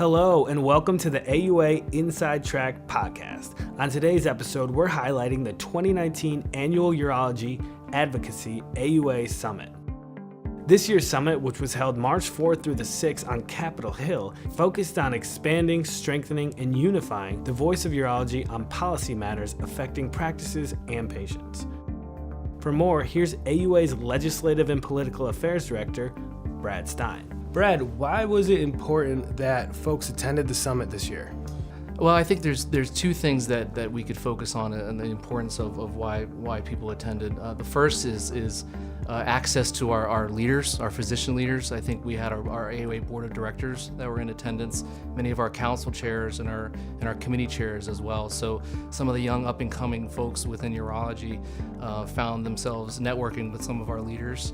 Hello, and welcome to the AUA Inside Track podcast. On today's episode, we're highlighting the 2019 Annual Urology Advocacy AUA Summit. This year's summit, which was held March 4th through the 6th on Capitol Hill, focused on expanding, strengthening, and unifying the voice of urology on policy matters affecting practices and patients. For more, here's AUA's Legislative and Political Affairs Director, Brad Stine. Brad, why was it important that folks attended the summit this year? Well, I think there's two things that we could focus on and the importance of why people attended. The first is access to our leaders, our physician leaders. I think we had our AUA board of directors that were in attendance, many of our council chairs and our committee chairs as well. So some of the young up and coming folks within urology found themselves networking with some of our leaders.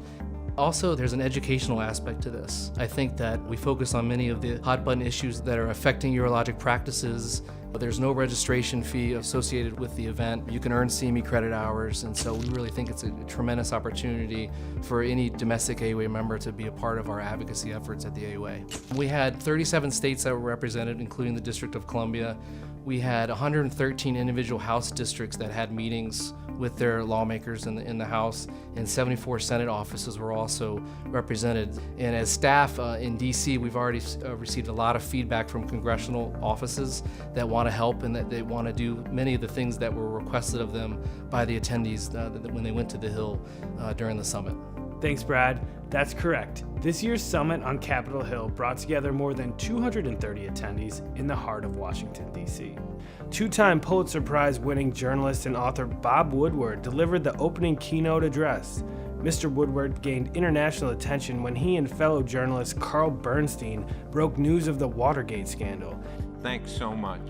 Also, there's an educational aspect to this. I think that we focus on many of the hot button issues that are affecting urologic practices. There's no registration fee associated with the event. You can earn CME credit hours, and so we really think it's a tremendous opportunity for any domestic AUA member to be a part of our advocacy efforts at the AUA. We had 37 states that were represented, including the District of Columbia. We had 113 individual House districts that had meetings with their lawmakers in the House, and 74 Senate offices were also represented. And as staff in DC, we've already received a lot of feedback from congressional offices that want to help and that they want to do many of the things that were requested of them by the attendees when they went to the Hill during the summit. Thanks, Brad. That's correct. This year's summit on Capitol Hill brought together more than 230 attendees in the heart of Washington, D.C. Two-time Pulitzer Prize-winning journalist and author Bob Woodward delivered the opening keynote address. Mr. Woodward gained international attention when he and fellow journalist Carl Bernstein broke news of the Watergate scandal. Thanks so much.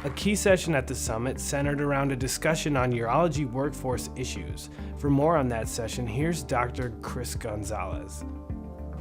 A key session at the summit centered around a discussion on urology workforce issues. For more on that session, here's Dr. Chris Gonzalez.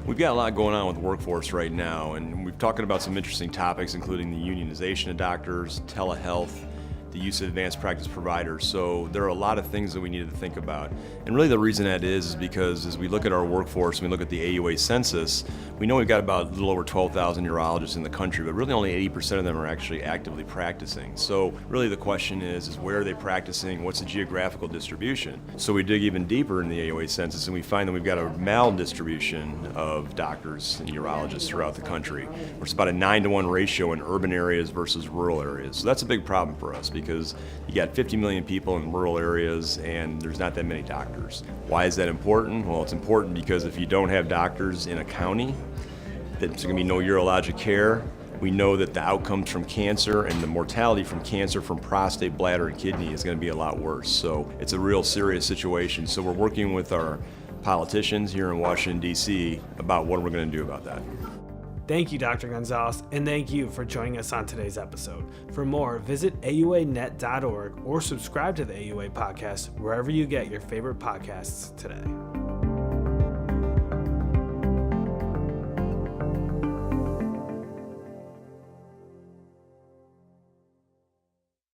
We've got a lot going on with the workforce right now, and we've talked about some interesting topics, including the unionization of doctors, telehealth, the use of advanced practice providers. So there are a lot of things that we need to think about. And really the reason that is because as we look at our workforce and we look at the AUA census, we know we've got about a little over 12,000 urologists in the country, but really only 80% of them are actually actively practicing. So really the question is where are they practicing? What's the geographical distribution? So we dig even deeper in the AUA census and we find that we've got a maldistribution of doctors and urologists throughout the country. It's about a 9-to-1 ratio in urban areas versus rural areas. So that's a big problem for us because you got 50 million people in rural areas and there's not that many doctors. Why is that important? Well, it's important because if you don't have doctors in a county, there's going to be no urologic care. We know that the outcomes from cancer and the mortality from cancer from prostate, bladder, and kidney is going to be a lot worse. So it's a real serious situation. So we're working with our politicians here in Washington, D.C. about what we're going to do about that. Thank you, Dr. Gonzalez, and thank you for joining us on today's episode. For more, visit auanet.org or subscribe to the AUA podcast wherever you get your favorite podcasts today.